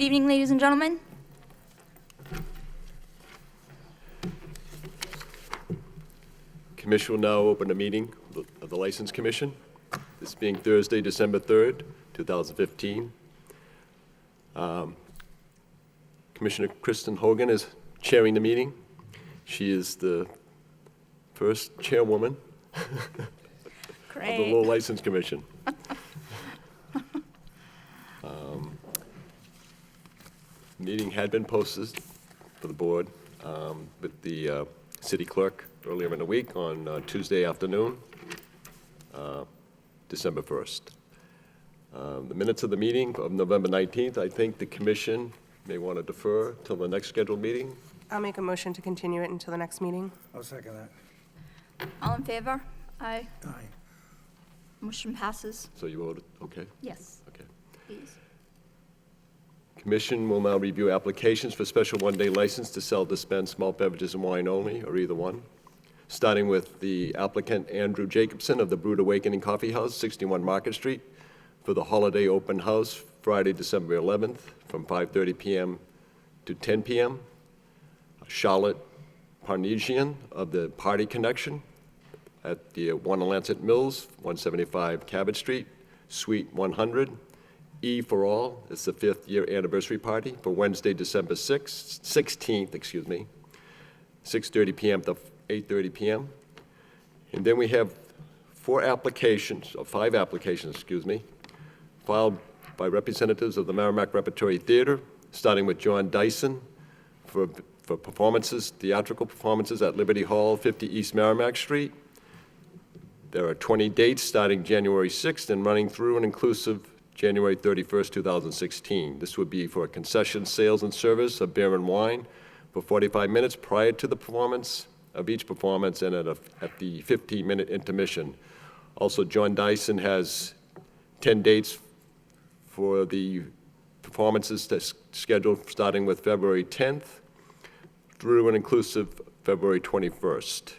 Good evening, ladies and gentlemen. Commission will now open a meeting of the License Commission, this being Thursday, December 3rd, 2015. Commissioner Kristen Hogan is chairing the meeting. She is the first chairwoman of the Lowell License Commission. Meeting had been posted for the board with the city clerk earlier in the week on Tuesday afternoon, December 1st. The minutes of the meeting of November 19th, I think the commission may want to defer till the next scheduled meeting. I'll make a motion to continue it until the next meeting. I'll second that. All in favor? Aye. Aye. Motion passes. So you voted, okay, Yes, okay. please. Commission will now review applications for special one-day license to sell, dispense malt beverages and wine only, or either one. Starting with the applicant Andrew Jacobson of the Brewed Awakening Coffee House, 61 Market Street, for the holiday open house Friday, December 11th, from 5:30 p.m. to 10 p.m. Charlotte Parnesian of the Party Connection at the 1 Lancet Mills, 175 Cabot Street, Suite 100. E for All, it's the 5th year anniversary party for Wednesday, December 16th, 6:30 p.m. to 8:30 p.m. And then we have 5 applications, filed by representatives of the Merrimack Repertory Theater, starting with John Dyson for performances, theatrical performances at Liberty Hall, 50 East Merrimack Street. There are 20 dates starting January 6th and running through and inclusive January 31st, 2016. This would be for a concession sales and service of beer and wine for 45 minutes prior to the performance of each performance and at the 15-minute intermission. Also, John Dyson has 10 dates for the performances that's scheduled starting with February 10th through and inclusive February 21st.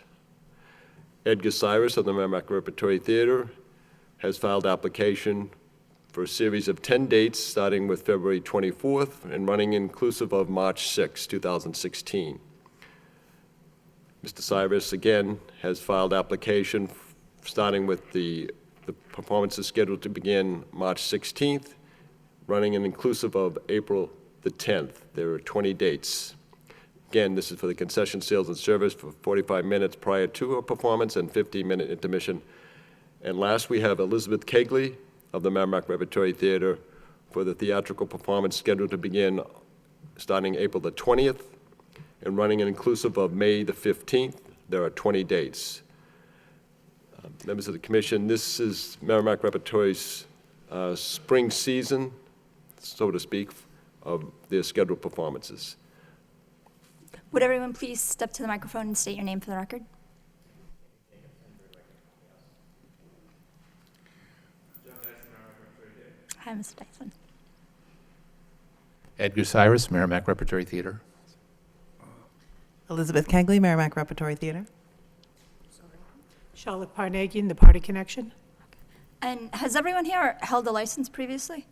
Edgar Cyrus of the Merrimack Repertory Theater has filed application for a series of 10 dates starting with February 24th and running inclusive of March 6, 2016. Mr. Cyrus, again, has filed application starting with the performances scheduled to begin March 16th, running in inclusive of April the 10th. There are 20 dates. Again, this is for the concession sales and service for 45 minutes prior to a performance and 15-minute intermission. And last, we have Elizabeth Kegley of the Merrimack Repertory Theater for the theatrical performance scheduled to begin starting April the 20th and running in inclusive of May the 15th. There are 20 dates. Members of the commission, this is Merrimack Repertory's spring season, so to speak, of their scheduled performances. Would everyone please step to the microphone and state your name for the record? Hi, Mr. Dyson. Edgar Cyrus, Merrimack Repertory Theater. Elizabeth Kegley, Merrimack Repertory Theater. Charlotte Parnagian, The Party Connection. And has everyone here held a license previously?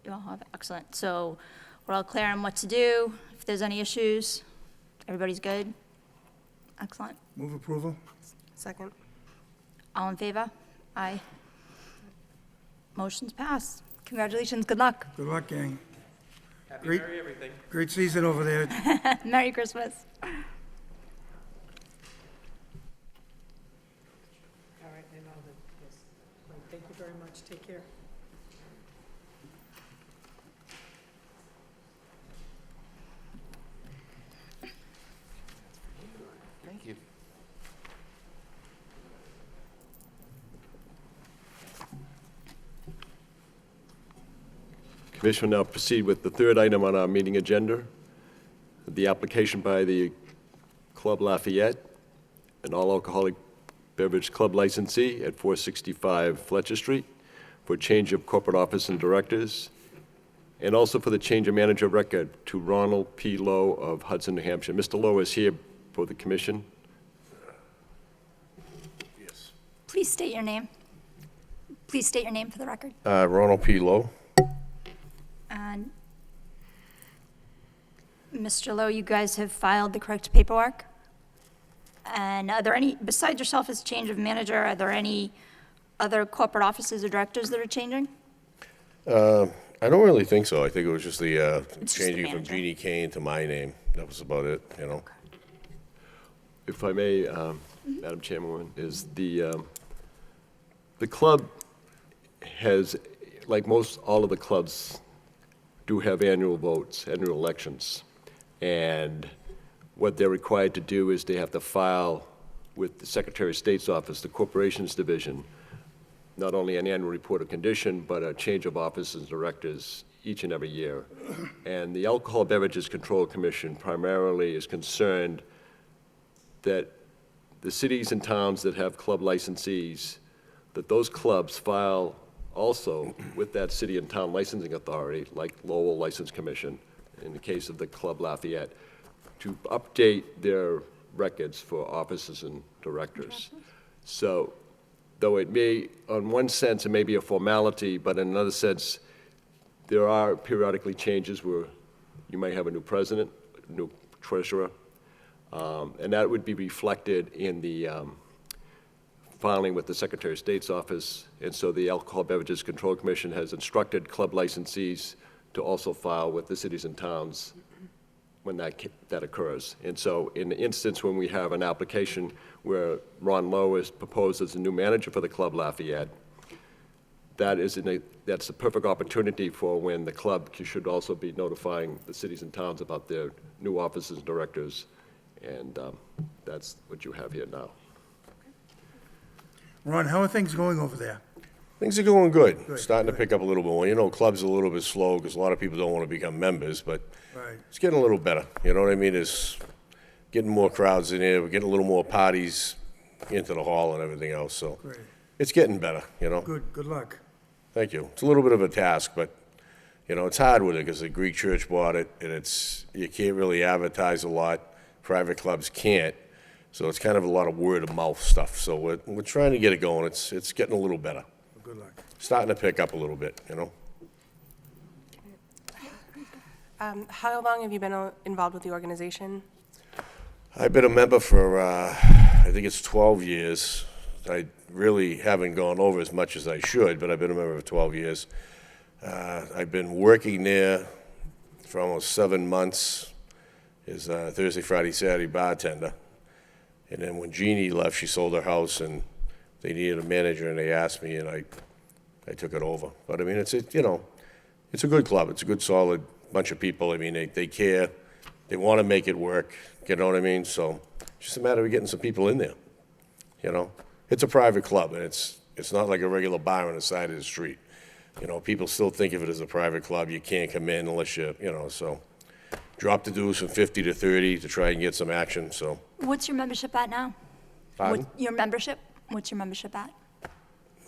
You all have, excellent. So we're all clear on what to do. If there's any issues, everybody's good? Excellent. Move approval? Second. All in favor? Aye. Motion's passed. Congratulations, good luck. Good luck, gang. Happy Great. Merry everything. Great season over there. Merry Christmas. All right, I know that, yes. Right, thank you very much. Take care. Thank you. Commission will now proceed with the third item on our meeting agenda, the application by the Club Lafayette, an all-alcoholic beverage club licensee at 465 Fletcher Street, for a change of corporate office and directors, and also for the change of manager of record to Ronald P. Lowe of Hudson, New Hampshire. Mr. Lowe is here for the commission. Yes. Please state your name. Please state your name for the record. Ronald P. Lowe. Mr. Lowe, you guys have filed the correct paperwork? And are there any, besides yourself as change of manager, are there any other corporate officers or directors that are changing? I don't really think so. I think it was just the It's just the changing from manager. Jeannie Kane to my name. That was about it, you know? If I may, Madam Chairwoman, is the club has, like most, all of the clubs do have annual votes, annual elections. And what they're required to do is they have to file with the Secretary of State's office, the Corporations Division, not only an annual report of condition, but a change of officers and directors each and every year. And the Alcohol Beverages Control Commission primarily is concerned that the cities and towns that have club licensees, that those clubs file also with that city and town licensing authority, like Lowell License Commission, in the case of the Club Lafayette, to update their records for officers and directors. So, though it may, on one sense, it may be a formality, but in another sense, there are periodically changes where you might have a new president, a new treasurer, and that would be reflected in the filing with the Secretary of State's office. And so the Alcohol Beverages Control Commission has instructed club licensees to also file with the cities and towns when that occurs. And so in the instance when we have an application where Ron Lowe is proposed as a new manager for the Club Lafayette, that's the perfect opportunity for when the club should also be notifying the cities and towns about their new officers and directors, and that's what you have here now. Ron, how are things going over there? Things are going good. Good, Starting to good. pick up a little more. You know, clubs are a little bit slow because a lot of people don't want to become members, but Right. it's getting a little better. You know what I mean? It's getting more crowds in here. We're getting a little more parties into the hall and everything else, so Great. it's getting better, you know? Good luck. Thank you. It's a little bit of a task, but, you know, it's hard with it because the Greek church bought it, and you can't really advertise a lot. Private clubs can't, so it's kind of a lot of word of mouth stuff. So we're trying to get it going. It's getting a little better. Good luck. Starting to pick up a little bit, you know? How long have you been involved with the organization? I've been a member for, I think it's 12 years. I really haven't gone over as much as I should, but I've been a member for 12 years. I've been working there for almost 7 months as a Thursday, Friday, Saturday bartender. And then when Jeannie left, she sold her house, and they needed a manager, and they asked me, and I took it over. But I mean, it's a good club. It's a good, solid bunch of people. I mean, they care. They want to make it work. You know what I mean? So it's just a matter of getting some people in there. You know, it's a private club, and it's not like a regular bar on the side of the street. You know, people still think of it as a private club. You can't come in unless you know. So drop the dues from 50 to 30 to try and get some action. So. What's your membership at now? Pardon? Your membership? What's your membership at?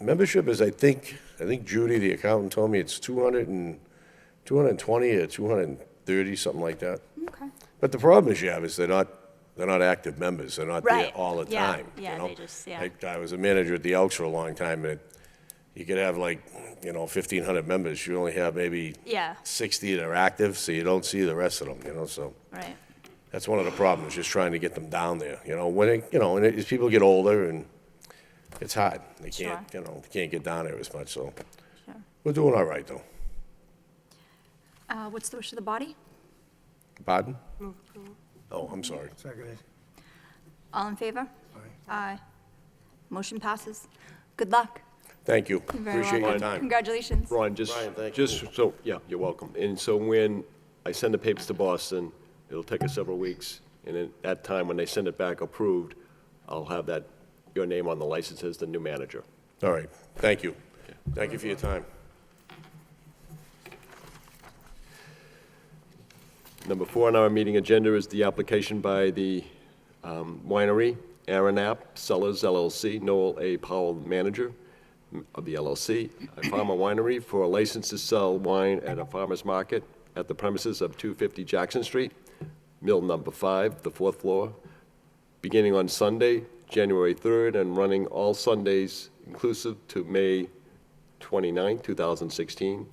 Membership is, I think Judy, the accountant, told me it's 220 or 230, something like that. Okay. But the problem is, is they're not active members. They're not there Right. all the Yeah. time. Yeah, you know? they just, yeah. I was a manager at the Elks for a long time, and you could have 1,500 members. You only have maybe Yeah. 60 that are active, so you don't see the rest of them. You know, so Right. that's one of the problems, just trying to get them down there. You know, as people get older, and it's hard. They can't, Sure. they can't get down there as much. So Sure. we're doing all right, though. What's the wish of the body? Pardon? Oh, I'm sorry. Seconded. All in favor? Aye. Aye. Motion passes. Good luck. Thank you. You're very Appreciate your welcome. time. Congratulations. Ron, Brian, thank you. yeah, you're welcome. And so when I send the papers to Boston, it'll take us several weeks, and at that time, when they send it back approved, I'll have your name on the license as the new manager. All right. Thank you. Thank you for your time. Number 4 on our meeting agenda is the application by the winery, Aranap Cellars LLC, Noel A. Powell, manager of the LLC, a farmer winery for a license to sell wine at a farmer's market at the premises of 250 Jackson Street, mill number 5, the 4th floor, beginning on Sunday, January 3rd, and running all Sundays inclusive to May 29, 2016.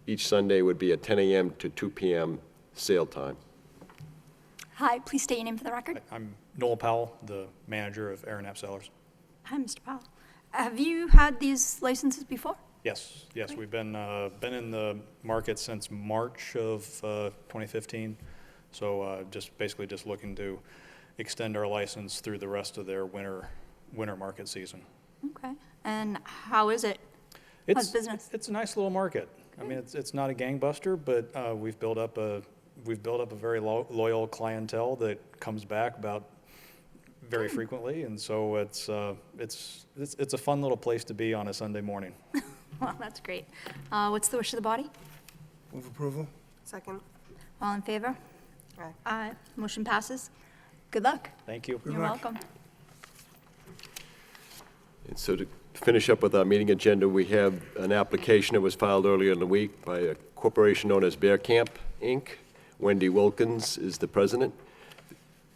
Each Sunday would be at 10 a.m. to 2 p.m. sale time. Hi, please state your name for the record. I'm Noel Powell, the manager of Aaron App Sellers. Hi, Mr. Powell. Have you had these licenses before? Yes, we've been in the market since March of 2015. So just basically just looking to extend our license through the rest of their winter market season. Okay. And how is it? How's business? It's a nice little market. I mean, it's not a gangbuster, but we've built up a very loyal clientele that comes back about very frequently, and so it's a fun little place to be on a Sunday morning. Well, that's great. What's the wish of the body? Move approval. Second. All in favor? Aye. Aye. Motion passes. Good luck. Thank you. You're luck. welcome. And so to finish up with our meeting agenda, we have an application that was filed earlier in the week by a corporation known as Bear Camp, Inc. Wendy Wilkins is the president.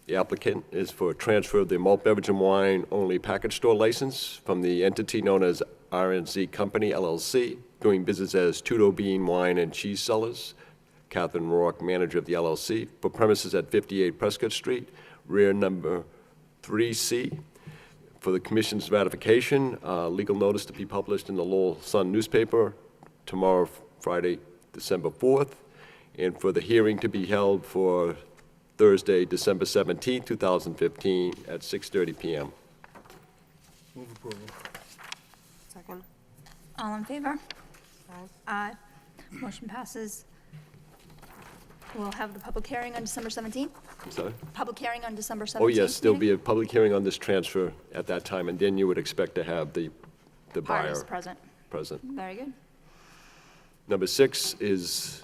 The applicant is for a transfer of the malt beverage and wine only package store license from the entity known as R&Z Company LLC, doing business as Tudo Bean Wine and Cheese Cellars. Catherine Rourke, manager of the LLC, for premises at 58 Prescott Street, rear number 3C. For the commission's ratification, legal notice to be published in the Lowell Sun newspaper tomorrow, Friday, December 4th, and for the hearing to be held for Thursday, December 17th, 2015, at 6:30 p.m. Move approval. Second. All in favor? Aye. Aye. Motion passes. We'll have the public hearing on December 17th? I'm sorry? Public hearing on December 17th? Oh, yes, there'll be meeting? a public hearing on this transfer at that time, and then you would expect to have the Parties buyer present. present. Very good. Number 6 is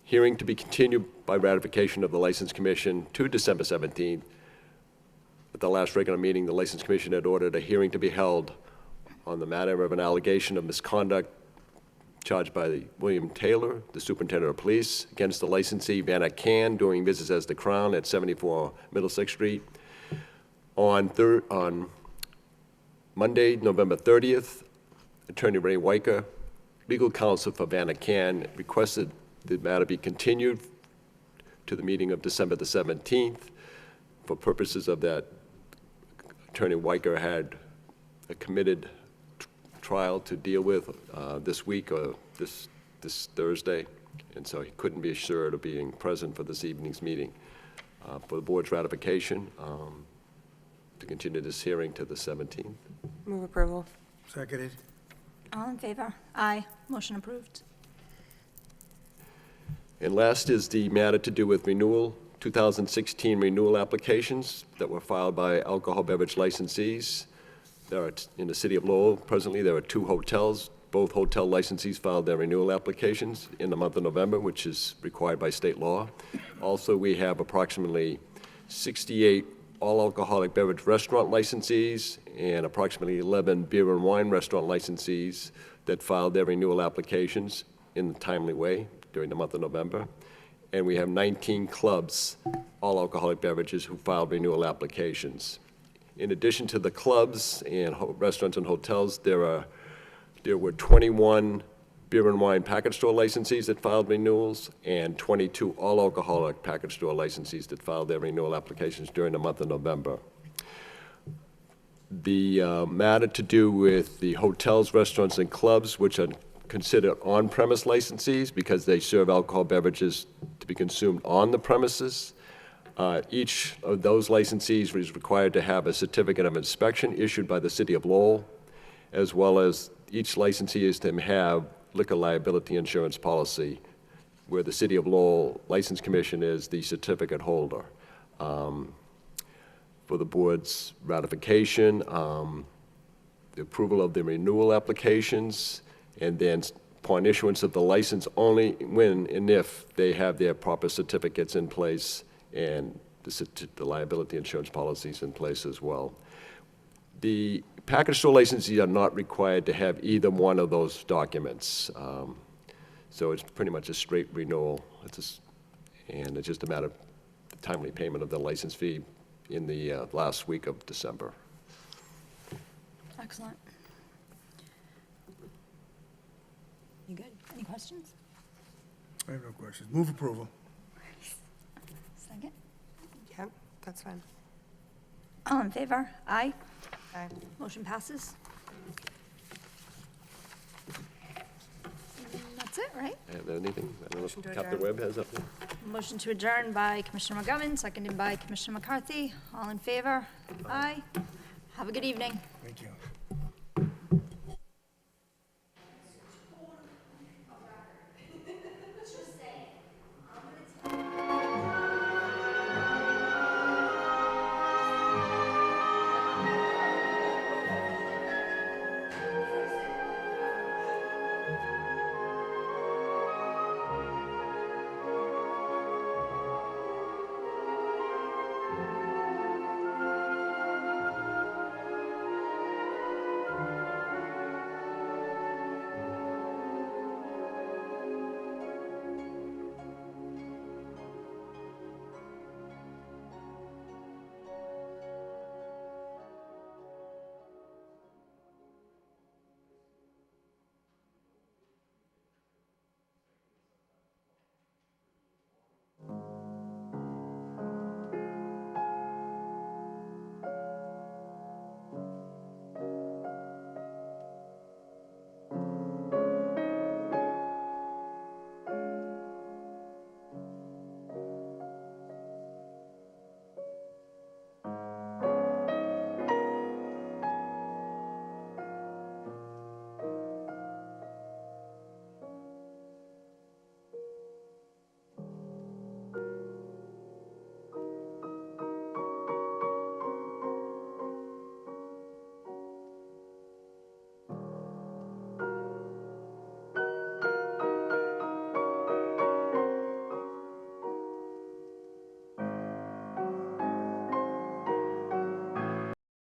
hearing to be continued by ratification of the License Commission to December 17th. At the last regular meeting, the License Commission had ordered a hearing to be held on the matter of an allegation of misconduct charged by William Taylor, the superintendent of police, against the licensee Vanna Can, doing business as the Crown at 74 Middlesex Street. On Monday, November 30th, Attorney Ray Weicker, legal counsel for Vanna Can, requested the matter be continued to the meeting of December the 17th. For purposes of that, Attorney Weicker had a committed trial to deal with this week or this Thursday, and so he couldn't be assured of being present for this evening's meeting. For the board's ratification, to continue this hearing to the 17th. Move approval. Seconded. All in favor? Aye. Motion approved. And last is the matter to do with 2016 renewal applications that were filed by alcohol beverage licensees. There are, in the city of Lowell, presently, there are 2 hotels. Both hotel licensees filed their renewal applications in the month of November, which is required by state law. Also, we have approximately 68 all-alcoholic beverage restaurant licensees and approximately 11 beer and wine restaurant licensees that filed their renewal applications in a timely way during the month of November. And we have 19 clubs, all alcoholic beverages, who filed renewal applications. In addition to the clubs and restaurants and hotels, there were 21 beer and wine package store licensees that filed renewals and 22 all alcoholic package store licensees that filed their renewal applications during the month of November. The matter to do with the hotels, restaurants, and clubs, which are considered on-premise licensees because they serve alcohol beverages to be consumed on the premises. Each of those licensees is required to have a certificate of inspection issued by the city of Lowell, as well as each licensee is to have liquor liability insurance policy, where the city of Lowell License Commission is the certificate holder. For the board's ratification, the approval of the renewal applications, and then upon issuance of the license only when and if they have their proper certificates in place and the liability insurance policies in place as well. The package store licensees are not required to have either one of those documents. So it's pretty much a straight renewal. And it's just a matter of the timely payment of the license fee in the last week of December. Excellent. You good? Any questions? I have no questions. Move approval. Second? That's fine. All in favor? Aye. Aye. Motion passes. And that's it, right? Have anything? I don't know Motion to if Captain adjourn. Webb has up there. Motion to adjourn by Commissioner McGovern, seconded by Commissioner McCarthy. All in favor? Aye. Have a good evening. Thank you.